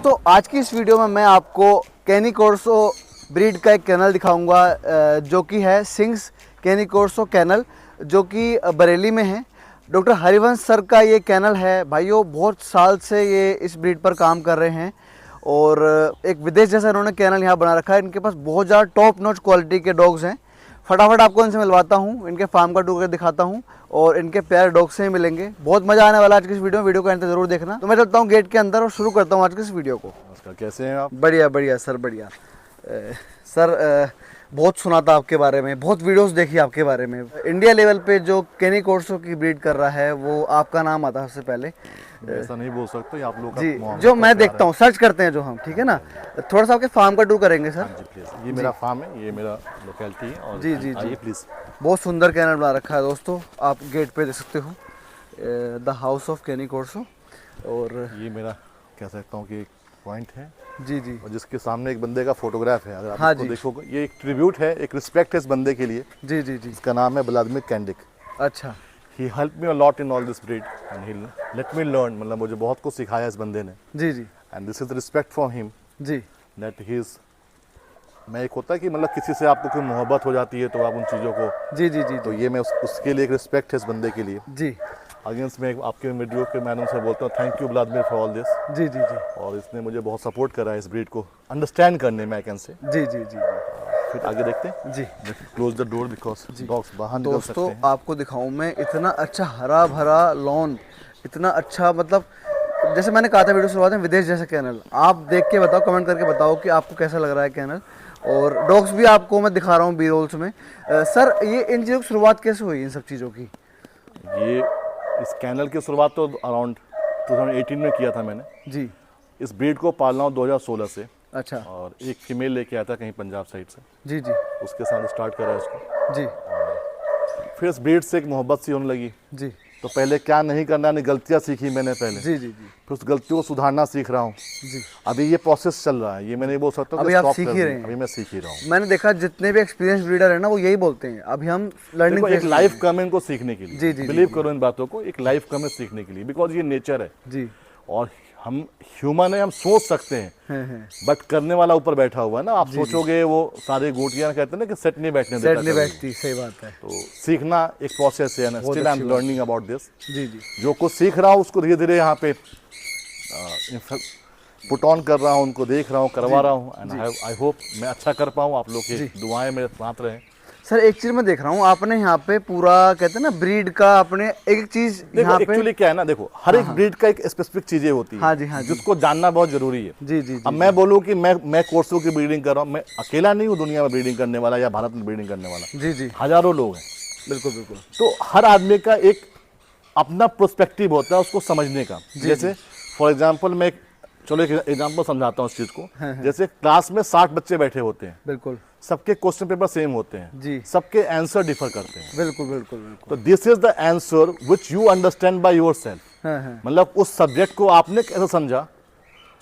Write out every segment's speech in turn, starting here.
दोस्तों आज की इस वीडियो में मैं आपको कैनी कोर्सो ब्रीड का एक कैनल दिखाऊंगा जो कि है सिंग्स कैनी कोर्सो कैनल, जो कि बरेली में है। डॉक्टर हरिवंश सर का ये कैनल है भाइयों। बहुत साल से ये इस ब्रीड पर काम कर रहे हैं और एक विदेश जैसा इन्होंने कैनल यहाँ बना रखा है। इनके पास बहुत ज़्यादा टॉप नॉच क्वालिटी के डॉग्स हैं। फटाफट आपको इनसे मिलवाता हूँ, इनके फार्म का टूर दिखाता हूँ और इनके प्यारे डॉग से ही मिलेंगे। बहुत मजा आने वाला आज की इस वीडियो को एंड तक जरूर देखना। तो मैं चलता हूँ गेट के अंदर और शुरू करता हूँ आज की इस वीडियो को। नमस्कार, कैसे हैं आप? बढ़िया बढ़िया सर, बढ़िया। सर बहुत सुना था आपके बारे में, बहुत वीडियोस देखी आपके बारे में। इंडिया लेवल पे जो कैनी कोर्सो की ब्रीड कर रहा है वो आपका नाम आता है सबसे पहले। ऐसा नहीं बोल सकते, आप लोग जी, जो मैं देखता हूँ, सर्च करते हैं जो हम, ठीक है ना। थोड़ा सा आपके फार्म का टूर करेंगे सर। Ji please. ये मेरा फार्म है, ये मेरा लोकेलिटी है और जी जी जी प्लीज। बहुत सुंदर कैनल बना रखा है दोस्तों, आप गेट पे देख सकते हो, द हाउस ऑफ कैनी कोर्सो। और ये मेरा कह सकता हूँ कि एक पॉइंट है जी जी और जिसके सामने एक बंदे का फोटोग्राफ है। अगर आप हाँ इसको जी। देखोगे, ये एक ट्रिब्यूट है, एक रिस्पेक्ट है इस बंदे के लिए। जी जी जी। इसका नाम है व्लादिमीर कैंडिक। अच्छा ही help me a lot in all this breed and he let me learn. मतलब मुझे बहुत कुछ सिखाया इस बंदे ने जी जी and this is respect for him जी दैट ही इज। मैं एक होता है कि मतलब किसी से आपको कोई मोहब्बत हो जाती है तो आप उन चीज़ों को, जी जी जी तो ये मैं उसके लिए एक रिस्पेक्ट है इस बंदे के लिए। जी अगेंस्ट मैं आपके वीडियो के माध्यम से बोलता हूँ thank you Vladimir for all this. जी जी जी और इसने मुझे बहुत सपोर्ट करा है इस ब्रीड को अंडरस्टैंड करने में, आई कैन से। जी जी जी फिर आगे देखते हैं। जी। Close the door because dogs बाहर निकल सकते दोस्तों हैं। आपको दिखाऊं मैं, इतना अच्छा हरा भरा लॉन, इतना अच्छा, मतलब जैसे मैंने कहा था वीडियो शुरुआत में, विदेश जैसा कैनल। आप देख के बताओ, कमेंट करके बताओ कि आपको कैसा लग रहा है कैनल। और डॉग्स भी आपको मैं दिखा रहा हूँ बी रोल्स में। सर ये इन चीज़ों की शुरुआत कैसे हुई, इन सब चीज़ों की? ये इस कैनल की शुरुआत तो अराउंड 2018 में किया था मैंने। जी। इस ब्रीड को पालना हूँ 2016 से। अच्छा। और एक फीमेल लेके आया था कहीं पंजाब साइड से, जी जी उसके साथ स्टार्ट करा इसको। जी फिर इस ब्रीड से एक मोहब्बत सी होने लगी। जी तो पहले क्या नहीं करना, नहीं गलतियाँ सीखी मैंने पहले। जी जी जी फिर उस गलतियों को सुधारना सीख रहा हूँ। जी। अभी ये प्रोसेस चल रहा है, ये मैं नहीं बोल सकता अभी कि आप stop सीख कर ही दूं। रहे हैं। अभी मैं सीख ही रहा हूँ। मैंने देखा जितने भी एक्सपीरियंस ब्रीडर है ना, वो यही बोलते हैं अभी हम लर्निंग देखो, एक लाइफ कम है इनको सीखने के लिए। जी, जी, बिलीव जी, करो इन बातों को, एक लाइफ कम है सीखने के लिए, बिकॉज ये नेचर है। जी। और हम ह्यूमन है, हम सोच सकते हैं हैं। बट करने वाला ऊपर बैठा हुआ है ना। आप सोचोगे वो सारे गोटियां कहते हैं ना कि सेट नहीं बैठने देता सेट नहीं कभी। बैठती, सही बात है। तो सीखना एक प्रोसेस है ना। Still I am learning about this. जी जी जो कुछ सीख रहा हूँ उसको धीरे धीरे यहाँ पे पुट ऑन कर रहा हूँ, उनको देख रहा हूँ, करवा रहा हूँ एंड आई होप मैं अच्छा कर पाऊँ। आप लोग की दुआएं मेरे साथ रहें। सर एक चीज मैं देख रहा हूँ, आपने यहाँ पे पूरा कहते हैं ना ब्रीड का, आपने एक चीज देखो यहाँ पे। एक्चुअली क्या है ना, देखो हर एक ब्रीड का एक स्पेसिफिक चीजें होती है। हाँ जी, हाँ जी। जिसको जानना बहुत जरूरी है। जी जी अब जी मैं बोलूँ कि मैं कोर्सो की ब्रीडिंग कर रहा हूँ, मैं अकेला नहीं हूँ दुनिया में ब्रीडिंग करने वाला या भारत में ब्रीडिंग करने वाला। जी जी हजारों लोग हैं। बिल्कुल बिल्कुल। तो हर आदमी का एक अपना पर्सपेक्टिव होता है उसको समझने का। जैसे फॉर एग्जाम्पल मैं चलो एक एग्जाम्पल समझाता हूँ इस चीज को। जैसे क्लास में 60 बच्चे बैठे होते हैं, बिल्कुल सबके क्वेश्चन पेपर सेम होते हैं, जी। सबके आंसर डिफर करते हैं। बिल्कुल बिल्कुल बिल्कुल। तो this is the answer which you understand by yourself. हाँ। मतलब उस सब्जेक्ट को आपने कैसे समझा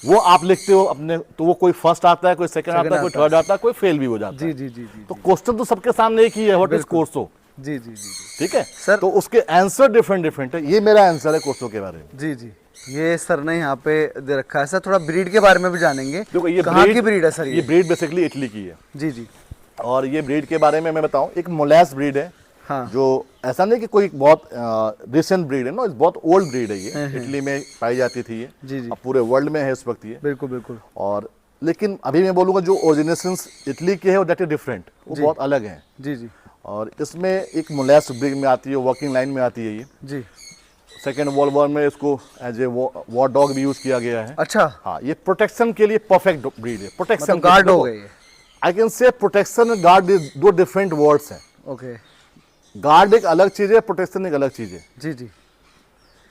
वो आप लिखते हो अपने। तो वो कोई फर्स्ट आता है, कोई सेकंड आता है, कोई थर्ड आता है, कोई फेल भी हो जाता जी है। जी जी जी तो क्वेश्चन तो सबके सामने एक ही है, व्हाट इज कोर्सो। जी जी जी ठीक है सर। तो उसके आंसर डिफरेंट है। ये मेरा आंसर है कोर्सो के बारे में। जी जी। ये सर ने यहाँ पे दे रखा है। सर थोड़ा ब्रीड के बारे में भी जानेंगे। देखो ये कहाँ की ब्रीड है सर? ये ब्रीड बेसिकली इटली की है। जी जी। और ये ब्रीड के बारे में मैं बताऊं, एक मोलास ब्रीड है। हाँ। जो ऐसा नहीं कि कोई बहुत रिसेंट ब्रीड है ना, बहुत ओल्ड ब्रीड है। ये इटली में पाई जाती थी ये। जी जी अब पूरे वर्ल्ड में है इस वक्त ये। बिल्कुल बिल्कुल। और लेकिन अभी मैं बोलूँगा जो ओरिजिनेशंस इटली के है दैट इज डिफरेंट, वो बहुत अलग हैं। जी जी और इसमें एक मोलास ब्रीड में आती है, वर्किंग लाइन में आती है ये। जी। सेकेंड वर्ल्ड वॉर में इसको एज ए वॉर डॉग भी यूज किया गया है। अच्छा। हाँ, ये प्रोटेक्शन के लिए परफेक्ट ब्रीड है। प्रोटेक्शन मतलब गार्ड हो गए। आई कैन से प्रोटेक्शन और गार्ड दो डिफरेंट वर्ड्स हैं। ओके। गार्ड एक अलग चीज है, प्रोटेक्शन एक अलग चीज है। जी जी।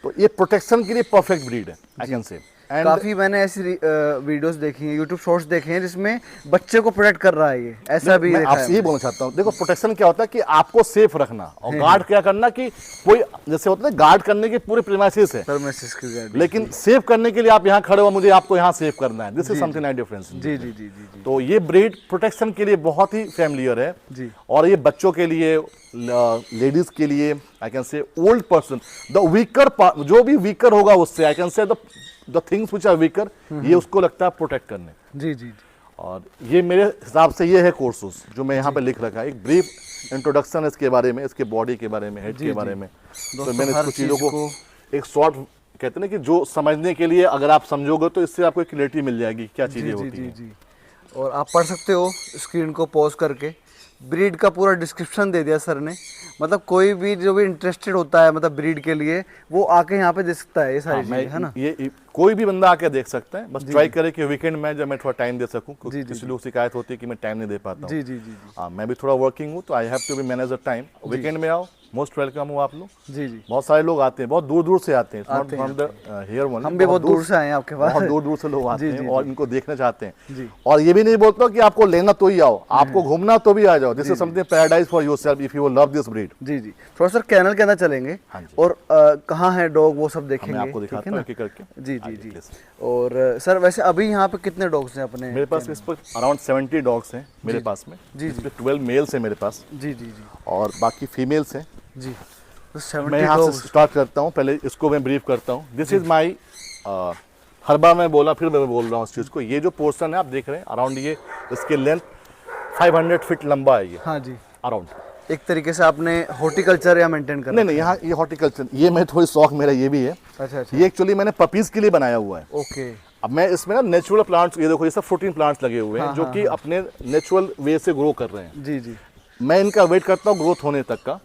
तो ये प्रोटेक्शन के लिए परफेक्ट ब्रीड है, आई कैन से। काफी मैंने ऐसी वीडियोस देखी हैं, यूट्यूब शॉर्ट्स देखे हैं जिसमें बच्चे को प्रोटेक्ट कर रहा है ये, ऐसा भी मैं देखा आपसे है। यही बोलना चाहता हूँ, देखो प्रोटेक्शन क्या होता है कि आपको सेफ रखना, और गार्ड क्या करना कि कोई जैसे होता है गार्ड करने की पूरे प्रीमाइसेस है, परमिसेस की गार्ड। लेकिन सेव करने के लिए आप यहाँ खड़े हो, मुझे आपको यहाँ सेव करना है। This is something like difference. जी जी जी जी जी। तो ये ब्रीड प्रोटेक्शन के लिए बहुत ही फैमिलियर है जी। और ये बच्चों के लिए, लेडीज के लिए, I can say old person, the weaker, जो भी वीकर होगा उससे, I can say the the things which are weaker, ये उसको लगता है प्रोटेक्ट करने। जी जी जी। और ये मेरे हिसाब से ये है कोर्सेज जो मैं यहाँ पे लिख रखा है, एक ब्रीफ इंट्रोडक्शन इसके बारे में, इसके बॉडी के बारे में, हेड के बारे में। तो मैंने इसको चीज़ों को एक शॉर्ट कहते हैं ना कि जो समझने के लिए अगर आप समझोगे तो इससे आपको एक क्लैरिटी मिल जाएगी क्या चीज़ें होती हैं। जी। और आप पढ़ सकते हो स्क्रीन को पॉज करके, ब्रीड का पूरा डिस्क्रिप्शन दे दिया सर ने। मतलब कोई भी जो भी इंटरेस्टेड होता है मतलब ब्रीड के लिए, वो आके यहाँ पे देख सकता है ये सारी चीजें, है ना। ये कोई भी बंदा आके देख सकता है, बस ट्राई करे कि वीकेंड में जब मैं थोड़ा टाइम दे सकूं। किसी लोग शिकायत होती है कि मैं टाइम नहीं दे पाता हूँ। जी जी जी। हाँ, मैं भी थोड़ा वर्किंग हूँ तो I have to be manage the time. Weekend में आओ, मोस्ट वेलकम हो आप लोग। जी जी। बहुत सारे लोग आते हैं, बहुत दूर दूर से आते हैं, हम भी बहुत दूर से आए हैं आपके पास, बहुत दूर दूर से लोग आते हैं और इनको देखना चाहते हैं। जी। और ये भी नहीं बोलता कि आपको लेना तो ही आओ, आपको घूमना तो भी आ जाओ। This is something paradise for yourself if you love this breed. जी जी। थोड़ा सर कैनल के अंदर चलेंगे और कहाँ है डॉग वो सब देखेंगे, मैं आपको दिखाता हूँ एक करके। जी जी जी। और सर वैसे अभी यहाँ पे कितने डॉग्स हैं अपने? मेरे पास इस पर अराउंड 70 डॉग्स हैं मेरे पास में। जी जी। 12 मेल्स हैं मेरे पास। जी जी जी। और बाकी फीमेल्स हैं। जी। तो 70 मैं यहाँ से स्टार्ट करता हूँ, पहले इसको मैं ब्रीफ करता हूँ। दिस इज माई, हर बार मैं बोला फिर मैं बोल रहा हूँ इस चीज़ को। ये जो पोर्शन है आप देख रहे हैं अराउंड, ये इसके लेंथ 500 फीट लंबा है ये। हाँ जी। अराउंड एक तरीके से आपने हॉर्टिकल्चर या मेंटेन करना? नहीं, यहाँ ये हॉर्टिकल्चर, ये मैं थोड़ी शौक मेरा ये भी है। अच्छा अच्छा। ये एक्चुअली मैंने पपीज के लिए बनाया हुआ है। ओके। अब मैं इसमें ना नेचुरल प्लांट्स, ये देखो ये सब फ्रूटिंग प्लांट्स लगे हुए हैं जो कि अपने नेचुरल वे से ग्रो कर रहे हैं। जी जी। मैं इनका वेट करता हूँ ग्रोथ होने तक का।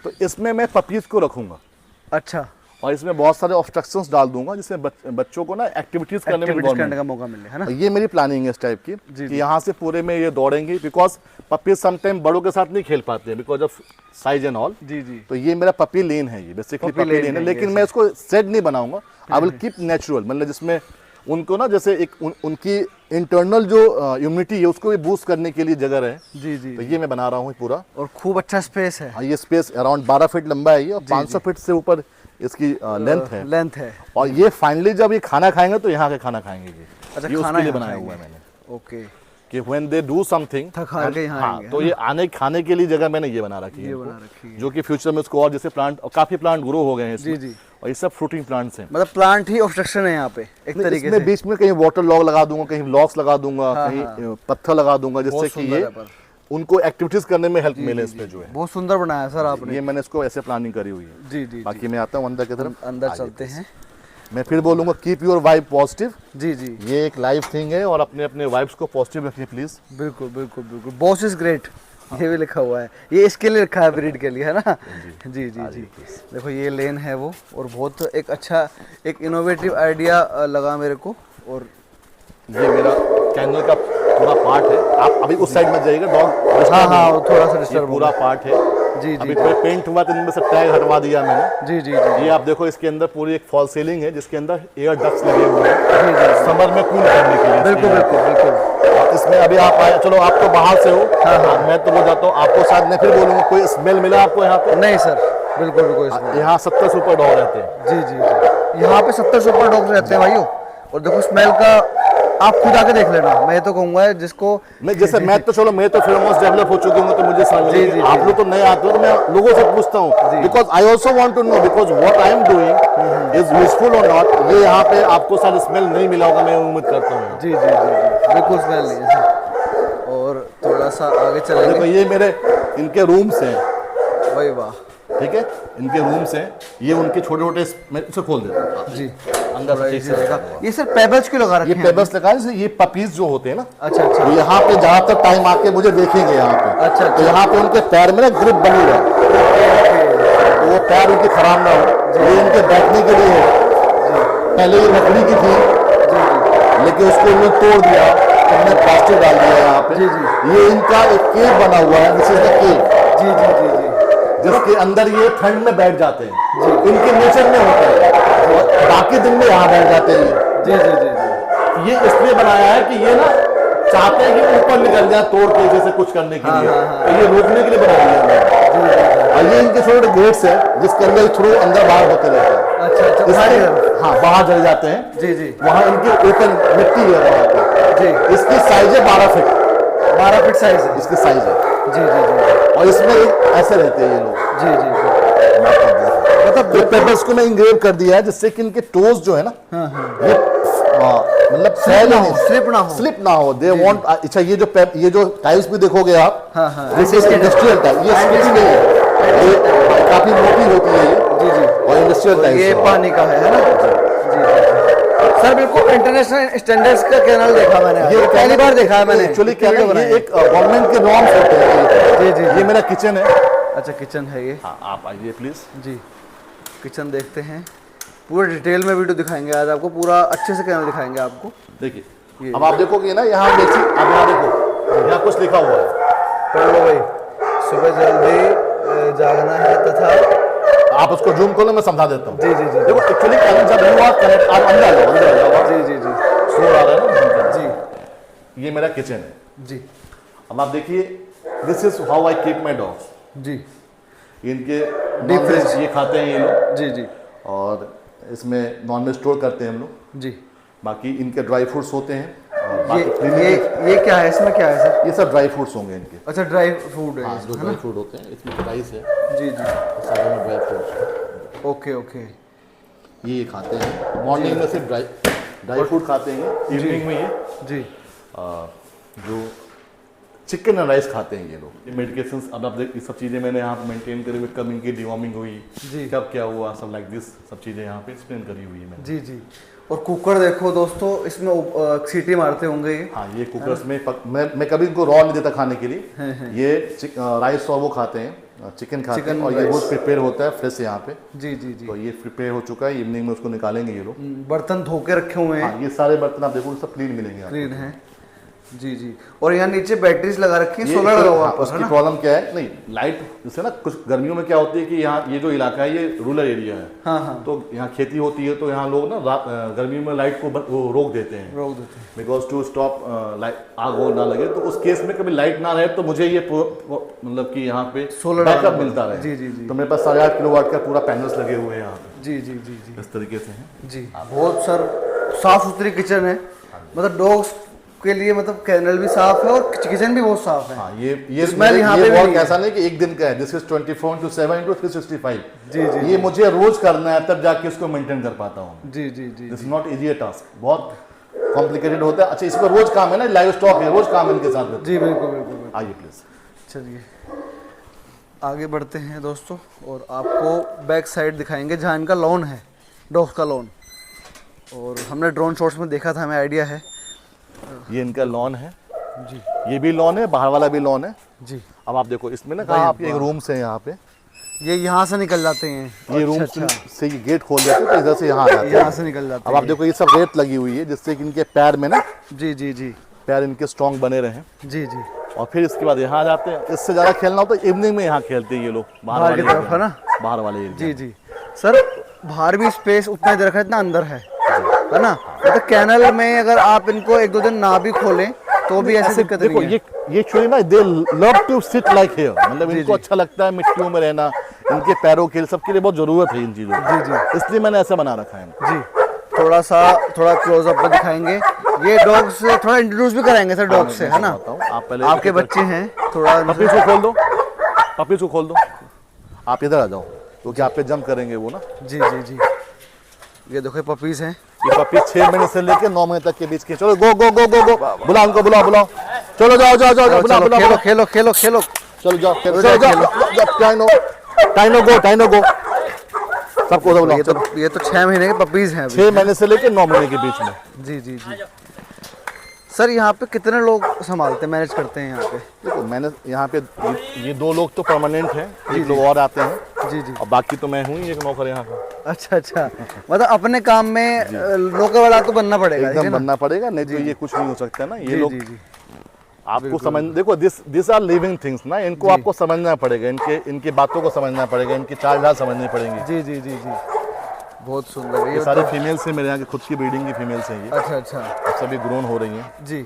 तो इसमें मैं पपीज को रखूंगा। अच्छा। और इसमें बहुत सारे ऑब्स्ट्रक्शंस डाल दूंगा जिसमें बच्चों को ना एक्टिविटीज करने का मौका मिले, है ना। ये मेरी प्लानिंग है इस टाइप की कि यहाँ से पूरे में ये दौड़ेंगे, बिकॉज पपीज समटाइम बड़ों के साथ नहीं खेल पाते हैं because of size and all. जी जी। तो ये मेरा पपी लेन है, ये बेसिकली पपी लेन है। लेकिन मैं इसको सेट नहीं बनाऊंगा, आई विल कीप नेचुरल, मतलब जिसमें उनको ना जैसे एक उनकी इंटरनल जो इम्यूनिटी है उसको भी बूस्ट करने के लिए जगह रहे। जी जी। तो ये मैं बना रहा हूँ पूरा। और खूब अच्छा स्पेस है। हाँ, ये स्पेस अराउंड 12 फीट लंबा है ये, और 500 फीट से ऊपर इसकी लेंथ है। और ये फाइनली जब ये खाना खाएंगे तो यहाँ के खाना खाएंगे ये। अच्छा, ये उसके लिए बनाया हुआ है मैंने। ओके। कि व्हेन दे डू समथिंग तो ये आने खाने के लिए जगह मैंने ये बना रखी है, जो कि फ्यूचर में उसको और जैसे प्लांट, और काफी प्लांट ग्रो हो गए हैं इसमें। जी जी। और ये सब फ्रूटिंग प्लांट्स हैं, मतलब प्लांट ही ऑब्स्ट्रक्शन है यहाँ पे एक तरीके से। बीच में कहीं वाटर लॉग लगा दूंगा, कहीं ब्लॉक्स लगा दूंगा, कहीं पत्थर लगा दूंगा, जिससे कि ये उनको एक्टिविटीज करने में हेल्प मिले। इसमें जो है बहुत सुंदर बनाया सर आपने। ये मैंने इसको ऐसे प्लानिंग करी हुई है। जी जी। बाकी मैं आता हूँ अंदर की तरफ, अंदर चलते हैं। मैं फिर बोलूंगा कीप योर वाइब पॉजिटिव। जी जी। ये एक लाइव थिंग है और अपने अपने वाइब्स को पॉजिटिव रखिए प्लीज। बिल्कुल बिल्कुल बिल्कुल। बॉस इज ग्रेट, ये भी लिखा हुआ है, ये इसके लिए लिखा है ब्रीड के लिए, है ना। जी जी जी। देखो ये लेन है वो, और बहुत एक अच्छा एक इनोवेटिव आइडिया लगा मेरे को। और ये मेरा कैनल का पूरा पार्ट है, आप अभी उस साइड में जाइएगा, डॉग हाँ थोड़ा सा डिस्टर्ब, पूरा पार्ट है। जी जी। अभी कोई पेंट हुआ तो इनमें से टैग हटवा दिया मैंने। जी जी जी। ये आप देखो, इसके अंदर पूरी एक फॉल सीलिंग है जिसके अंदर एयर डक्ट्स लगे हुए हैं समर में कूल करने के लिए। बिल्कुल बिल्कुल बिल्कुल। इसमें अभी आप आए, चलो आप तो बाहर से हो, मैं तो वो जाता हूँ, आपको शायद मैं फिर बोलूँगा कोई स्मेल मिला आपको यहाँ पे? नहीं सर, बिल्कुल बिल्कुल। यहाँ 70 से ऊपर डॉग रहते हैं। जी जी जी। यहाँ पे 70 से ऊपर डॉग रहते हैं भाइयों। और देखो स्मेल का आप खुद आके देख लेना, मैं तो कहूँगा जिसको मैं जैसे मैं तो चलो मैं तो फिर ऑलमोस्ट डेवलप हो चुकी हूँ तो मुझे समझ में, आप लोग तो नए आते हो तो मैं लोगों से पूछता हूँ, because I also want to know because what I am doing is useful और नॉट। ये यहाँ पे आपको शायद स्मेल नहीं मिला होगा, मैं उम्मीद करता हूँ। जी जी जी बिल्कुल स्मेल नहीं है। और थोड़ा सा आगे चलेंगे। देखो ये मेरे इनके रूम्स हैं, भाई वाह, ठीक है, इनके रूम्स हैं, ये उनके छोटे छोटे, मैं इसे खोल देता हूँ जी अंदर से ठीक से देखा। ये सर पेबल्स क्यों लगा रखे हैं? ये पेबल्स लगा है, ये पपीज जो होते हैं ना। अच्छा अच्छा। तो यहाँ पे जहाँ तक टाइम आके मुझे देखेंगे यहाँ पे, अच्छा तो यहाँ पे उनके पैर में ना ग्रिप बनी है, तो वो पैर उनके खराब ना हो। ये इनके बैठने के लिए है। पहले ये लकड़ी की थी लेकिन उसको उन्होंने तोड़ दिया, तो हमने प्लास्टिक डाल दिया यहाँ पे। ये इनका एक केव बना हुआ है, दिस इज द केव। जी जी जी जी। जिसके अंदर ये ठंड में बैठ जाते हैं, इनके नेचर में होता है, बाकी दिन में यहाँ बैठ जाते हैं। जी जी जी। ये इसलिए बनाया है कि ये ना चाहते हैं कि ऊपर निकल जाए तोड़ के जैसे कुछ करने के लिए, तो ये रोकने के लिए बनाया गया है। और ये इनके छोटे गेट्स है जिसके अंदर थ्रू अंदर बाहर होते रहते हैं। अच्छा अच्छा। हाँ, बाहर चले जाते हैं। जी जी। वहाँ इनकी ओपन मिट्टी है वहाँ पे। जी। इसकी साइज है 12 फीट। 12 फीट साइज है इसकी साइज है। जी जी जी। और इसमें ऐसे रहते हैं ये लोग। जी जी जी। मतलब ये पेपर्स को मैं इंग्रेव कर दिया है जिससे कि इनके टोज जो है ना, ये मतलब स्लिप ना हो। दे वांट, अच्छा ये जो टाइल्स भी देखोगे आप, दिस इज इंडस्ट्रियल टाइल, ये स्लिप नहीं है, ये काफी मोटी होती है ये। जी जी। और इंडस्ट्रियल टाइल्स ये पानी का है ना? जी सर, बिल्कुल इंटरनेशनल स्टैंडर्ड्स का कैनल देखा मैंने, ये पहली बार देखा है मैंने। एक्चुअली क्या है, ये एक गवर्नमेंट के नॉर्म्स होते हैं। जी जी। ये मेरा किचन है। अच्छा, किचन है ये। हाँ, आप आइए प्लीज। जी, किचन देखते हैं, पूरा डिटेल में वीडियो दिखाएंगे आज आपको, पूरा अच्छे से कैनल दिखाएंगे आपको। देखिए अब आप देखोगे ना, यहाँ देखिए, अब यहाँ देखो, यहाँ कुछ लिखा हुआ है, पढ़ लो भाई। सुबह जल्दी जागना है तथा, आप उसको जूम करो, मैं समझा देता हूँ। जी जी जी। देखो एक्चुअली क्या है, जब यू आर कनेक्ट, आप अंदर आ जाओ। जी जी जी। शोर आ रहा है ना जी। ये मेरा किचन है जी। अब आप देखिए, this is how I keep my dogs. जी। इनके नॉनवेज ये खाते हैं ये लोग। जी जी। और इसमें नॉनवेज स्टोर करते हैं हम लोग। जी। बाकी इनके ड्राई फ्रूट्स होते हैं। और ये क्या है, इसमें क्या है सर? ये सब ड्राई फ्रूट्स होंगे इनके। अच्छा, ड्राई फ्रूट है। हाँ, जो ड्राई फ्रूट होते हैं, इसमें राइस है। जी जी। सारे में ड्राई फ्रूट्स। Okay okay. ये खाते हैं मॉर्निंग में, सिर्फ ड्राई फ्रूट खाते हैं, इवनिंग में ये जी जो चिकन एंड राइस खाते हैं ये लोग। ये मेडिकेशंस, अब आप देख, ये सब चीज़ें मैंने यहाँ पे मेंटेन करी हुई, कब इनकी डिवॉर्मिंग हुई, कब क्या हुआ, सब लाइक दिस, सब चीज़ें यहाँ पे एक्सप्लेन करी हुई है मैंने। जी जी। और कुकर देखो दोस्तों, इसमें सीटी मारते होंगे ये। हाँ, ये कुकर्स में मैं कभी इनको रॉ नहीं देता खाने के लिए। ये राइस और वो खाते हैं, चिकन खाते हैं, और ये बहुत प्रिपेयर होता है फ्रेश यहाँ पे। जी जी जी। तो ये प्रिपेयर हो चुका है, इवनिंग में उसको निकालेंगे ये लोग। बर्तन धो के रखे हुए हैं। हाँ, ये सारे बर्तन आप देखो सब क्लीन मिलेंगे, क्लीन है। जी जी। और यहाँ नीचे बैटरीज लगा रखी है, सोलर लगा हुआ है। उसकी प्रॉब्लम क्या है, नहीं लाइट, जैसे ना कुछ गर्मियों में क्या होती है कि यहाँ ये जो इलाका है ये रूरल एरिया है। हाँ हाँ। तो यहाँ खेती होती है, तो यहाँ लोग ना गर्मियों में लाइट को वो रोक देते हैं, बिकॉज टू स्टॉप आग वो ना लगे। तो उस केस में कभी लाइट ना रहे तो मुझे ये मतलब कि यहाँ पे सोलर बैकअप मिलता रहे। जी जी जी। तो मेरे पास 8.5 किलोवाट का पूरा पैनल्स लगे हुए हैं यहाँ पे। जी जी जी जी। इस तरीके से है जी। बहुत सर साफ सुथरी किचन है, मतलब डॉग्स के लिए, मतलब कैनल भी साफ है और किचन भी बहुत साफ है। हाँ, ये स्मेल यहाँ पे बहुत ऐसा नहीं कि एक दिन का है, दिस इज 24/7 जी जी। ये मुझे रोज करना है, तब जाके इसको मेंटेन कर पाता हूँ। जी जी जी। This is not easy task, बहुत कॉम्प्लिकेटेड होता है। अच्छा, इसमें रोज काम है ना, लाइव स्टॉक है, रोज काम है इनके साथ में। जी बिल्कुल बिल्कुल। आइए प्लीज, चलिए आगे बढ़ते हैं दोस्तों, और आपको बैक साइड दिखाएंगे जहाँ इनका लॉन है, डॉग्स का लॉन। और हमने ड्रोन शॉट्स में देखा था, हमें आइडिया है। ये इनका लॉन है जी। ये भी लॉन है, बाहर वाला भी लॉन है जी। अब आप देखो, इसमें ना कहा आपके एक रूम्स है यहाँ पे, ये यहाँ से निकल जाते हैं। ये रूम से ये गेट खोल देते हैं, तो इधर से यहाँ आ जाते हैं, यहाँ से निकल जाते हैं। अब आप देखो, ये सब रेत लगी हुई है जिससे कि इनके पैर में ना, जी जी जी, पैर इनके स्ट्रॉन्ग बने रहे। जी जी। और फिर इसके बाद यहाँ आ जाते हैं। इससे ज़्यादा खेलना हो तो इवनिंग में यहाँ खेलते हैं ये लोग, बाहर की तरफ है ना, बाहर वाले एरिया। जी जी। सर बाहर भी स्पेस उतना इधर है जितना अंदर है ना? मतलब कैनल में अगर आप इनको 1-2 दिन ना भी खोलें तो भी ऐसी दिक्कत नहीं है। देखो, ये एक्चुअली ना, they love to sit like here, मतलब इनको अच्छा लगता है मिट्टियों में रहना, इनके पैरों के सबके लिए बहुत जरूरत है इन चीज़ों की। जी जी। इसलिए मैंने ऐसा बना रखा है जी। थोड़ा क्लोजअप में दिखाएंगे, ये डॉग्स से थोड़ा इंट्रोड्यूस भी कराएंगे सर, डॉग से, है ना? आप पहले आपके बच्चे हैं, थोड़ा पपीज को खोल दो, पपीज को खोल दो, आप इधर आ जाओ, क्योंकि आप पे जंप करेंगे वो ना। जी जी जी। ये देखो पपीज हैं, ये पपीज 6 महीने से लेकर 9 महीने तक के बीच के। चलो गो गो गो गो गो, बुलाओ उनको, बुलाओ, चलो जाओ जाओ जाओ, बुलाओ, खेलो, चलो जाओ, टाइनो गो, सबको बुलाओ। ये तो 6 महीने के पपीज हैं, 6 महीने से लेकर 9 महीने के बीच में। जी जी जी। सर यहाँ पे कितने लोग संभालते हैं, मैनेज करते हैं यहाँ पे? देखो, मैंने यहाँ पे ये 2 लोग तो परमानेंट हैं, 1 लोग और आते हैं। जी जी। और बाकी तो मैं हूँ ही एक नौकर यहाँ का। अच्छा, मतलब अपने काम में लोकल वाला तो बनना पड़ेगा, एकदम बनना पड़ेगा, नहीं तो ये कुछ नहीं हो सकता ना। ये लोग जी आपको समझ, देखो दिस आर लिविंग थिंग्स ना, इनको आपको समझना पड़ेगा, इनकी बातों को समझना पड़ेगा, इनकी चाल ढाल समझनी पड़ेगी। जी जी जी जी। बहुत सुंदर। ये सारे फीमेल्स हैं मेरे यहाँ के, खुद की ब्रीडिंग की फीमेल्स हैं ये। अच्छा, सभी ग्रोन हो रही हैं जी।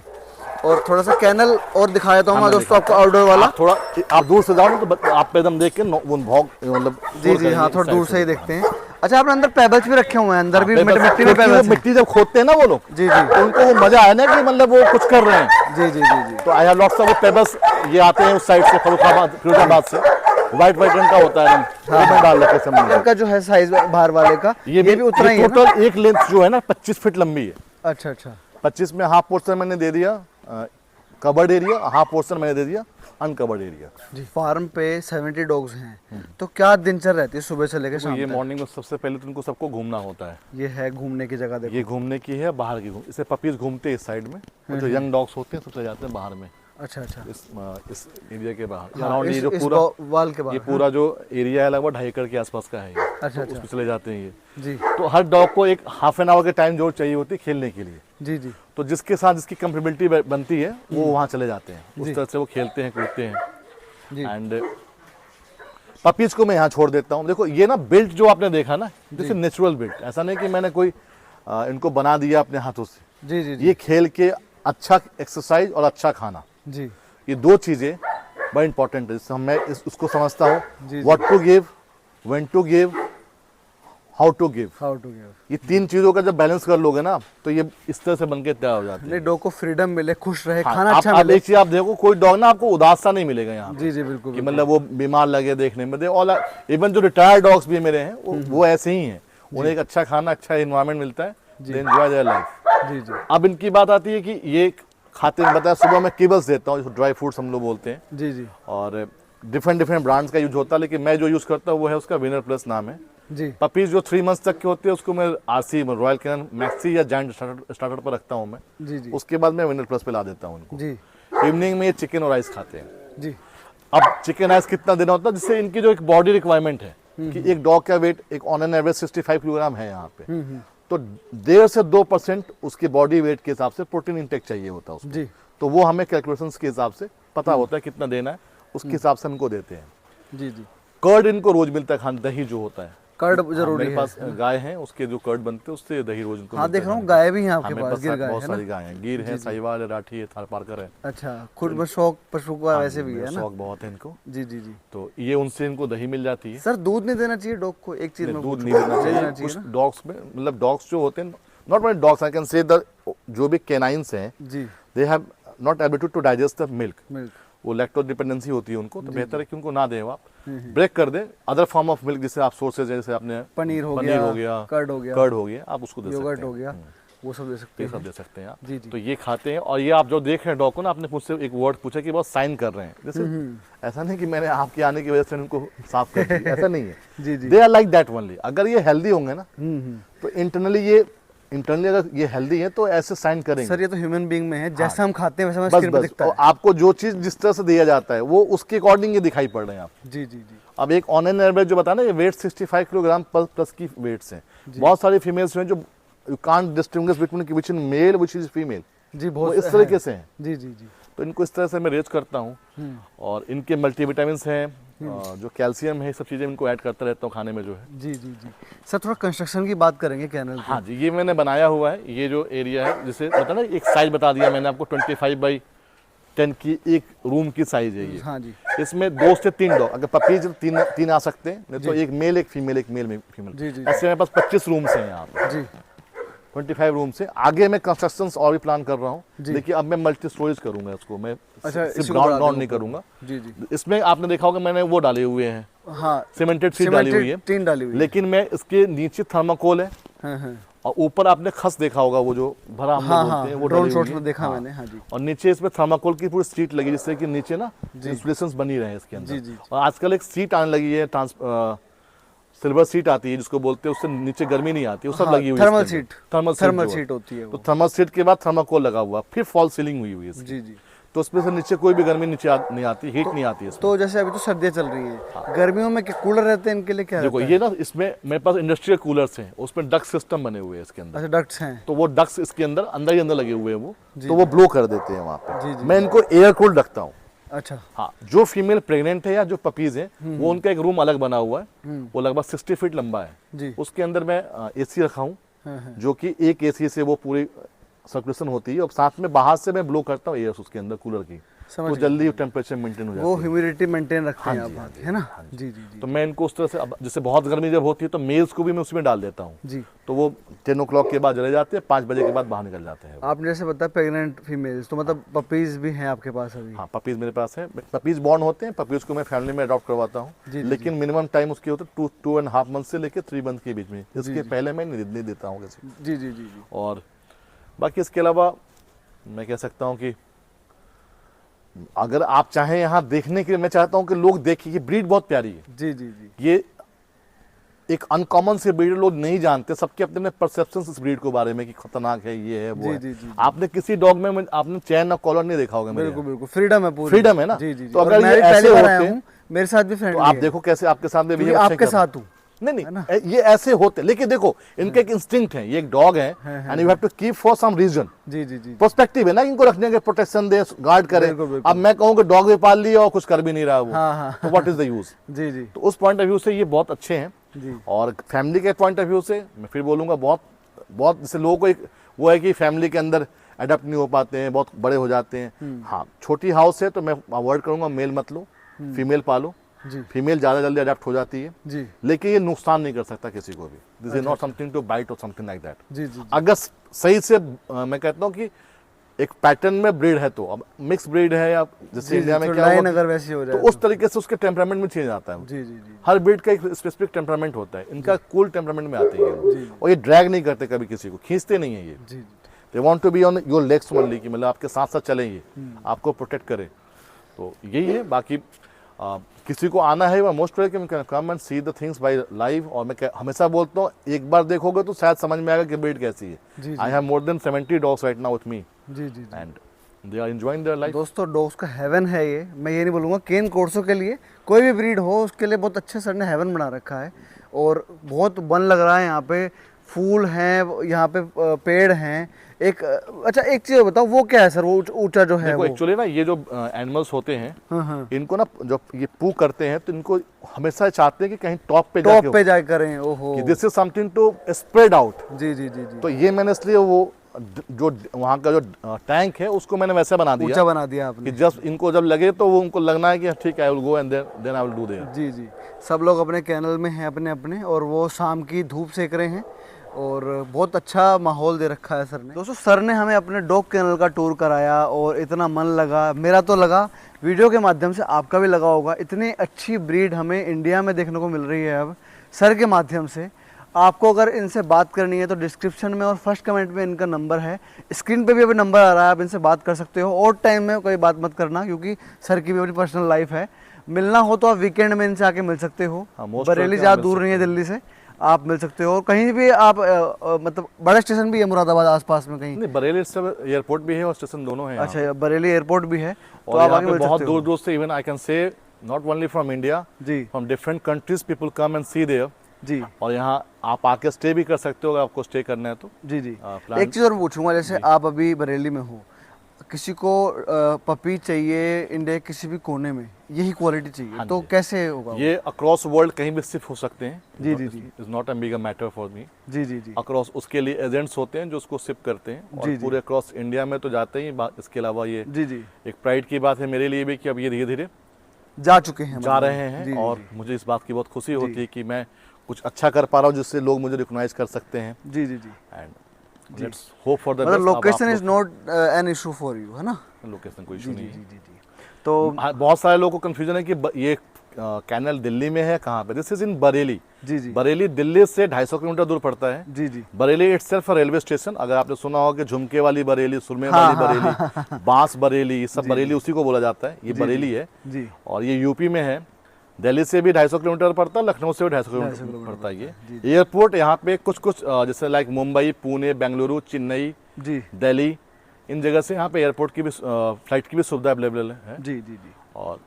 और थोड़ा सा कैनल और दिखाया तो मैं दोस्तों आपको, आउटडोर वाला। थोड़ा आप दूर से जाओ ना, तो आप पे एकदम देख के वो भौंक, मतलब जी हाँ, थोड़ा दूर से ही देखते हैं। अच्छा, आपने अंदर पेबल्स भी रखे हुए हैं, अंदर भी मिट्टी में पेबल्स। मिट्टी जब खोदते हैं ना वो लोग, जी जी, तो उनको वो मजा आया ना कि मतलब वो कुछ कर रहे हैं। जी जी जी जी। तो I have lots of pebbles, ये आते हैं उस साइड से, फरुखाबाद से, व्हाइट रंग का होता है, वो मैं डाल रखे सब। इनका जो है साइज बाहर वाले का ये भी उतना ही है ना? टोटल एक लेंथ जो है ना 25 फीट लंबी है। अच्छा अच्छा। 25 में हाफ पोर्शन मैंने दे दिया कवर्ड एरिया, हाफ पोर्शन मैंने दे दिया अनकवर्ड एरिया। जी। फार्म पे 70 डॉग्स हैं, तो क्या दिनचर्या रहती है सुबह से लेकर शाम ये तक? मॉर्निंग में सबसे पहले तो उनको सबको घूमना होता है। ये है घूमने की जगह, देखो। ये घूमने की है, बाहर की इसे पपीज घूमते हैं इस साइड में, और जो यंग डॉग्स होते हैं सब चले जाते हैं बाहर में। अच्छा अच्छा। इस एरिया के बाहर हाँ, अराउंड ये जो इस पूरा वाल के बाहर। ये पूरा जो एरिया है लगभग 2.5 एकड़ के आसपास का है ये। अच्छा, तो अच्छा। उसमें चले जाते हैं ये। जी तो हर डॉग को एक हाफ एन आवर के टाइम जो चाहिए होती है खेलने के लिए। जी जी तो जिसके साथ जिसकी कंपेटेबिलिटी बनती है वो वहाँ चले जाते हैं, उस तरह से वो खेलते हैं कूदते हैं। जी। एंड पपीज को मैं यहाँ छोड़ देता हूँ। देखो ये ना बिल्ट जो आपने देखा ना, दिस इज नेचुरल बिल्ट, ऐसा नहीं कि मैंने कोई इनको बना दिया अपने हाथों से। जी जी जी ये खेल के अच्छा एक्सरसाइज और अच्छा खाना, जी ये दो चीजें बड़ी इंपॉर्टेंट है। मैं उसको समझता हूँ, जी, जी। What to give, when to give, how to give. How to give. ये तीन चीजों का जब बैलेंस कर लोगे ना तो ये इस तरह से बनके तैयार हो जाते नहीं, हैं। डॉग को फ्रीडम मिले, खुश रहे, हाँ, खाना आप अच्छा मिले। एक चीज आप देखो, कोई डॉग ना आपको उदास सा नहीं मिलेगा यहाँ पे। जी जी बिल्कुल कि बिल्कुल। मतलब वो बीमार लगे देखने में। ऑल इवन जो रिटायर्ड डॉग्स भी मेरे हैं वो ऐसे ही हैं, उन्हें एक अच्छा खाना, अच्छा एनवायरनमेंट मिलता है, दे एंजॉय देयर लाइफ। जी जी अब इनकी बात आती है कि ये खाते में बताया, सुबह मैं किबल्स देता हूँ, ड्राई फ्रूट्स हम लोग बोलते हैं, जी जी और डिफरेंट ब्रांड्स का यूज होता है, लेकिन मैं जो यूज करता हूँ वो है उसका विनर प्लस नाम है। जी पपीज जो 3 मंथ्स तक के होते हैं उसको मैं आरसी रॉयल कैनन मैक्सी या जायंट स्टार्टर पर रखता हूँ मैं। जी जी उसके बाद मैं विनर प्लस पे ला देता हूँ उनको। जी इवनिंग में ये चिकन और राइस खाते हैं। जी अब चिकन राइस कितना देना होता है, जिससे इनकी जो एक बॉडी रिक्वायरमेंट है कि एक डॉग का वेट एक ऑन एन एवरेज 65 किलोग्राम है यहाँ पे, तो 1.5 से 2% उसके बॉडी वेट के हिसाब से प्रोटीन इंटेक चाहिए होता है उसको। जी तो वो हमें कैलकुलेशंस के हिसाब से पता होता है कितना देना है, उसके हिसाब से हमको देते हैं। जी जी। कर्ड इनको रोज मिलता है खाना, दही जो होता है। कर्ड हाँ, जरूरी मेरे है। पास गाय हैं, उसके जो कर्ड बनते हैं उससे दही रोज इनको हाँ मिलता देख है रहा हूँ खाने गाय भी हैं को। आपके हाँ, पास, मेरे गिर गाय बहुत है ना? सारी गाय हैं, गिर है, साहिवाल है, राठी है, थारपारकर है। अच्छा, खुद में शौक पशु का वैसे भी है ना? शौक बहुत है इनको, जी जी जी। तो ये उनसे इनको दही मिल जाती है। सर दूध नहीं देना चाहिए डॉग को? एक चीज में दूध पूछूं, नहीं देना चाहिए कुछ ना? डॉग्स में, मतलब डॉग्स जो होते हैं, not only dogs, I can say the जो भी कैनाइंस हैं, जी they have not ability to digest the milk. Milk. वो लैक्टोज डिपेंडेंसी होती है उनको, तो बेहतर है कि उनको ना दें, आप ब्रेक कर दें अदर फॉर्म ऑफ मिल्क, जिससे आप सोर्सेज जैसे आपने पनीर हो कर्ड हो गया, आप उसको दे सकते योगर्ट हैं। हो गया, वो सब दे सकते ये हैं। सब दे सकते हैं आप। जी, जी। तो ये खाते हैं। और ये आप जो देख रहे हैं डॉग को ना, आपने मुझसे एक वर्ड पूछा कि बहुत साइन कर रहे हैं, जैसे ऐसा नहीं कि मैंने आपके आने की वजह से उनको साफ कर दिया, ऐसा नहीं है। जी जी। They are like that only. अगर ये हेल्दी होंगे ना तो इंटरनली अगर ये हेल्दी है तो ऐसे साइन करेंगे। सर ये तो ह्यूमन बीइंग में है, जैसा हम खाते हैं वैसा हमें बस स्क्रीन पे बस, दिखता और है। आपको जो चीज जिस तरह से दिया जाता है वो उसके अकॉर्डिंग ये दिखाई पड़ रहे हैं आप। जी जी जी अब एक ऑन एन एवरेज जो बताया ना, ये वेट 65 किलोग्राम प्लस की वेट्स हैं। बहुत सारी फीमेल्स हैं जो you can't distinguish between which is male which is female, जी वो बहुत इस तरीके से हैं। जी जी जी। तो इनको इस तरह से मैं रेज करता हूँ। और इनके मल्टीविटामिन हैं, जो कैल्शियम है, सब चीज़ें इनको ऐड करता रहता हूँ खाने में जो है। जी जी जी। सर थोड़ा कंस्ट्रक्शन की बात करेंगे कैनल की। हाँ जी, ये मैंने बनाया हुआ है। ये जो एरिया है, जिसे पता ना, एक साइज बता दिया मैंने आपको, 25x10 की एक रूम की साइज है ये। हाँ जी। इसमें 2 से 3 डॉग, अगर पपीज तीन आ सकते हैं, नहीं तो एक मेल एक फीमेल, एक मेल जी, फीमेल। जी। ऐसे मेरे पास 25 रूम्स हैं यहाँ पे, जी 25 रूम से। आगे मैं कंस्ट्रक्शंस और भी प्लान कर रहा हूँ। जी। देखिए अब मैं मल्टी स्टोरेज करूंगा इसको, मैं अच्छा, सिर्फ इसी को बढ़ा ग्राउंड नहीं देंगे करूंगा। जी जी। इसमें आपने देखा होगा मैंने वो डाले हुए हैं, हाँ सीमेंटेड सीट डाली हुई है, टीन डाली हुई है। लेकिन मैं इसके नीचे थर्माकोल है, हाँ हाँ और ऊपर आपने खस देखा होगा, वो जो भरा हम लोग हाँ बोलते हैं, वो ड्रोन डाली शॉट्स हुई में है। देखा हाँ। मैंने। हाँ जी। और नीचे इसमें थर्माकोल की पूरी सीट लगी, जिससे कि नीचे ना इंसुलेशंस बनी रहे इसके अंदर। जी, जी। और आजकल एक सीट आने लगी है, सिल्वर सीट आती है जिसको बोलते हैं, उससे नीचे गर्मी नहीं आती, वो सब हाँ, लगी हुई है थर्मल इसके अंदर। सीट। थर्मल थर्मल जो है। सीट होती है तो वो। थर्मल सीट के बाद थर्माकोल लगा हुआ, फिर फॉल सीलिंग हुई हुई है इसकी। जी जी। तो उसमें से नीचे कोई भी गर्मी नीचे नहीं आती, हीट नहीं आती इसमें। तो जैसे अभी तो सर्दियाँ चल रही हैं, गर्मियों में क्या कूलर रहते हैं, इनके लिए क्या देखो रहता ये ना, इसमें मेरे पास इंडस्ट्रियल कूलर्स हैं, उसमें डक्ट सिस्टम बने हुए हैं इसके है? अंदर। अच्छा डक्ट्स हैं। तो वो डक्ट्स इसके अंदर ही अंदर लगे हुए हैं वो, तो वो ब्लो कर देते हैं वहाँ जी, पे। जी। मैं इनको एयर कूल्ड रखता हूँ। अच्छा। हाँ, जो फीमेल प्रेग्नेंट है या जो पपीज हैं, वो उनका एक रूम अलग बना हुआ है, वो लगभग 60 फीट लंबा है। जी। उसके अंदर मैं एसी रखा हूँ, हाँ हाँ। जो कि एक एसी से वो पूरी सर्कुलेशन होती है, और साथ में बाहर से मैं ब्लो करता हूँ एयर उसके अंदर कूलर की। समझ तो गया। जल्दी टेम्परेचर मेंटेन हो जाता वो है। ह्यूमिडिटी मेंटेन रखते हैं हाँ आप जी, वहाँ हाँ पे, जी, है ना? हाँ जी। जी जी जी तो मैं इनको उस तरह से, अब जैसे बहुत गर्मी जब होती है तो मेल्स को भी मैं उसमें डाल देता हूँ, जी। तो वो 10 o'clock के बाद चले जाते हैं, 5 बजे के बाद बाहर निकल जाते हैं। आपने जैसे बताया प्रेग्नेंट फीमेल्स, तो मतलब पपीज भी हैं आपके पास अभी? हाँ, पपीज़ मेरे पास है। पपीज़ बॉर्न होते हैं, पपीज़ को मैं फैमिली में अडॉप्ट करवाता हूँ, जी, जी, लेकिन मिनिमम टाइम उसकी होता है 2.5 मंथ से लेकर 3 मंथ के बीच में। इसके पहले मैं नहीं देता हूँ किसी को। जी जी जी जी। और बाकी इसके अलावा मैं कह सकता हूँ कि अगर आप चाहें यहाँ देखने के लिए, मैं चाहता हूँ कि लोग देखें, ये ब्रीड बहुत प्यारी है। जी जी जी। ये एक अनकॉमन से ब्रीड, लोग नहीं जानते, सबके अपने अपने परसेप्शन इस ब्रीड के बारे में कि खतरनाक है, ये है, वो जी, है। जी, जी, जी। आपने किसी डॉग में आपने चैन और कॉलर नहीं देखा होगा मेरे बिल्कुल यहाँ। बिल्कुल, फ्रीडम है पूरी। फ्रीडम है ना? जी जी जी। तो और अगर मैं ये भी पहली ऐसे बार आया होते, हूँ, मेरे साथ भी तो फ्रेंडली आप है, देखो कैसे आपके सामने क्योंकि behave अच्छे आपके कर रहे हैं। साथ हूँ। नहीं, ये ऐसे होते, लेकिन देखो इनका एक इंस्टिंक्ट है, ये एक डॉग है, and you have to keep for some reason. जी जी जी। पर्सपेक्टिव है ना, इनको रखने के, प्रोटेक्शन दे, गार्ड करे। बिल्कुल, बिल्कुल। अब मैं कहूँ कि डॉग भी पाल लिया और कुछ कर भी नहीं रहा वो, हाँ, हाँ। तो व्हाट इज द यूज? जी जी तो उस पॉइंट ऑफ व्यू से ये बहुत अच्छे हैं। जी। और फैमिली के पॉइंट ऑफ व्यू से मैं फिर बोलूंगा, बहुत बहुत जैसे लोगों को एक वो है कि फैमिली के अंदर अडेप्ट नहीं हो पाते हैं, बहुत बड़े हो जाते हैं। हाँ, छोटी हाउस है तो मैं अवॉइड करूंगा, मेल मत लो, फीमेल पालो। जी फीमेल ज़्यादा जल्दी अडेप्ट हो जाती है, जी लेकिन ये नुकसान नहीं कर सकता किसी को भी। This is not something to bite और समथिंग लाइक दैट। जी जी। अगर सही से मैं कहता हूँ कि एक पैटर्न में ब्रीड है, तो अब मिक्स ब्रीड है या जैसे इंडिया में क्या लाइन हुआ अगर वैसी हो तो जाए उस तरीके से उसके टेम्परामेंट में चेंज आता है। जी जी जी। हर ब्रीड का एक स्पेसिफिक टेम्परामेंट होता है, इनका कूल टेम्परामेंट में आते हैं, और ये ड्रैग नहीं करते कभी किसी को, खींचते नहीं है ये। जी जी। They want to be on your legs only, कि मतलब आपके साथ साथ चलें, ये आपको प्रोटेक्ट करें। तो यही है। बाकी किसी को आना है, most welcome, can come and see the things by live. और मैं हमेशा बोलता हूँ, एक बार देखोगे तो शायद समझ में आएगा कि ब्रीड कैसी है। I have more than 70 dogs right now with me, जी जी। And they are enjoying their life. दोस्तों, डॉग्स का हेवन है ये। मैं ये नहीं बोलूँगा, केन कोर्सो के लिए कोई भी ब्रीड हो उसके लिए बहुत अच्छे सर ने हेवन बना रखा है। और बहुत वन लग रहा है यहाँ पे, फूल हैं यहाँ पे, पेड़ हैं। एक अच्छा, एक चीज़ बताओ, वो क्या है सर, वो ऊंचा जो है देखो वो? एक्चुअली ना, ये जो एनिमल्स होते हैं, हाँ हाँ, इनको ना जब ये पू करते हैं तो इनको हमेशा चाहते हैं कि कहीं टॉप पे टॉप पे जाके करें। ओहो, this is something to spread out. जी जी जी जी। तो ये मैंने इसलिए वो जो वहाँ का जो टैंक है उसको मैंने वैसे बना दिया ऊंचा बना दिया कि आपने। जस्ट इनको जब लगे तो वो उनको लगना है कि ठीक है, I will go and then I will do there. जी जी। सब लोग अपने कैनल में हैं अपने अपने, और वो शाम की धूप सेक रहे हैं, और बहुत अच्छा माहौल दे रखा है सर ने। दोस्तों, सर ने हमें अपने डॉग कैनल का टूर कराया और इतना मन लगा, मेरा तो लगा, वीडियो के माध्यम से आपका भी लगा होगा। इतनी अच्छी ब्रीड हमें इंडिया में देखने को मिल रही है अब सर के माध्यम से। आपको अगर इनसे बात करनी है तो डिस्क्रिप्शन में और फर्स्ट कमेंट में इनका नंबर है, स्क्रीन पे भी अभी नंबर आ रहा है, आप इनसे बात कर सकते हो। और टाइम में कोई बात मत करना, क्योंकि सर की भी अपनी पर्सनल लाइफ है। मिलना हो तो आप वीकेंड में इनसे आके मिल सकते हो। हाँ, most बरेली welcome, ज़्यादा मिल दूर नहीं है सकते दिल्ली से, आप मिल सकते हो। और कहीं भी आप मतलब बड़ा स्टेशन भी है मुरादाबाद आसपास में कहीं? नहीं, बरेली एयरपोर्ट भी है और स्टेशन दोनों है। अच्छा, बरेली एयरपोर्ट भी है, तो और आप यहाँ आगे पे मिल बहुत सकते हो। दूर दूर से, even I can say not only from India, जी from different countries people come and see there. जी और यहाँ आप आके स्टे भी कर सकते हो अगर आपको स्टे करना है तो। जी जी। प्लान- एक चीज़ और पूछूंगा, जैसे आप अभी बरेली में हो, किसी को पपी चाहिए इंडिया के किसी भी कोने में, यही क्वालिटी चाहिए, हाँ तो जी। कैसे होगा वो? ये अक्रॉस वर्ल्ड कहीं भी शिफ्ट हो सकते हैं। जी, जी, जी। Is not a big matter for me. जी जी जी अक्रॉस उसके लिए एजेंट्स होते हैं जो उसको शिफ्ट करते हैं, जी, और जी। पूरे अक्रॉस इंडिया में तो जाते ही। इसके अलावा ये जी जी एक प्राइड की बात है मेरे लिए भी कि अब ये धीरे धीरे जा चुके हैं, जा मतलब। रहे हैं। जी, जी, और जी। मुझे इस बात की बहुत खुशी होती है कि मैं कुछ अच्छा कर पा रहा हूँ जिससे लोग मुझे रिकॉग्नाइज कर सकते हैं। जी जी जी। And let's hope for the मतलब location is not an issue for you, है ना? लोकेशन कोई इशू जी नहीं जी है। जी जी। तो बहुत सारे लोगों को कंफ्यूजन है कि ये कैनल दिल्ली में है, कहाँ पे? This is in Bareilly. जी जी बरेली दिल्ली से 250 किलोमीटर दूर पड़ता है। जी जी बरेली इटसेल्फ रेलवे स्टेशन। अगर आपने सुना होगा कि झुमके वाली बरेली, सुरमे हाँ, वाली हाँ, बरेली, बांस बरेली, ये सब बरेली उसी को बोला जाता है। ये बरेली है, जी और ये यूपी में है। दिल्ली से भी 250 किलोमीटर पड़ता है, लखनऊ से भी 250 किलोमीटर पड़ता है। ये एयरपोर्ट यहाँ पे कुछ कुछ जैसे लाइक मुंबई, पुणे, बेंगलुरु, चेन्नई, जी दिल्ली, इन जगह से यहाँ पे एयरपोर्ट की भी फ्लाइट की भी सुविधा अवेलेबल है। जी जी जी और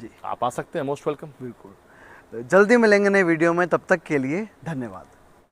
जी। आप आ सकते हैं, मोस्ट वेलकम। बिल्कुल। जल्दी मिलेंगे नए वीडियो में, तब तक के लिए धन्यवाद।